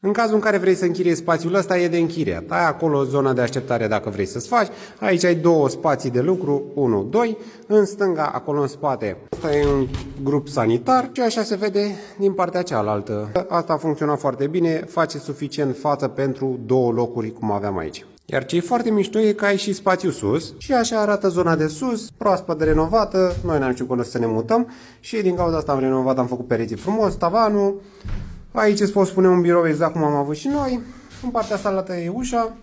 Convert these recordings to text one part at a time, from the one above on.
În cazul în care vrei să închiriezi spațiul ăsta, e de închiriat. Ai acolo zona de așteptare dacă vrei să-ți faci. Aici ai două spații de lucru, 1, 2. În stânga, acolo în spate, asta e un grup sanitar și așa se vede din partea cealaltă. Asta a funcționat foarte bine, face suficient față pentru două locuri cum aveam aici. Iar ce e foarte mișto e că ai și spațiu sus și așa arată zona de sus, proaspăt renovată. Noi n-am știut când o să ne mutăm și din cauza asta am renovat, am făcut pereții frumos, tavanul. Aici îți poți pune un birou exact cum am avut și noi. În partea asta altă e ușa.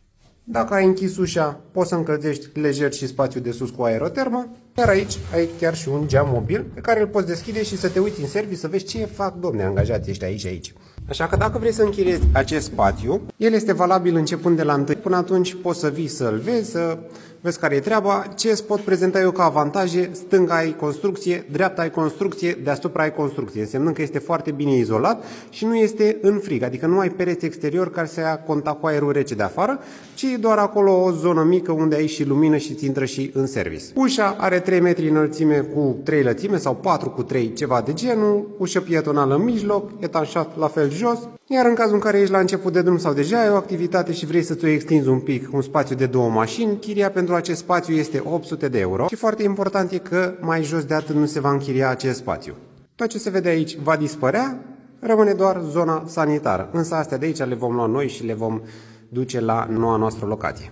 Dacă ai închis ușa, poți să încălzești lejer și spațiul de sus cu aerotermă. Iar aici ai chiar și un geam mobil pe care îl poți deschide și să te uiți în service să vezi ce fac, domne, angajații ăștia aici. Așa că dacă vrei să închiriezi acest spațiu, el este valabil începând de la 1. Până atunci poți să vii să-l vezi, să vezi care e treaba. Ce îți pot prezenta eu ca avantaje? Stânga ai construcție, dreapta ai construcție, deasupra ai construcție. Însemnând că este foarte bine izolat și nu este în frig, adică nu ai pereți exterior care să ia contact cu aerul rece de afară, ci doar acolo o zonă mică unde ai și lumină și ți intră și în service. Ușa are 3 metri înălțime cu 3 lățime sau 4 cu 3, ceva de genul, ușă pietonală în mijloc, etanșat la fel jos. Iar în cazul în care ești la început de drum sau deja ai o activitate și vrei să ți-o extinzi un pic, un spațiu de 2 mașini, chiria pentru acest spațiu este 800 de euro. Și foarte important e că mai jos de atât nu se va închiria acest spațiu. Tot ce se vede aici va dispărea, rămâne doar zona sanitară. Însă astea de aici le vom lua noi și le vom duce la noua noastră locație.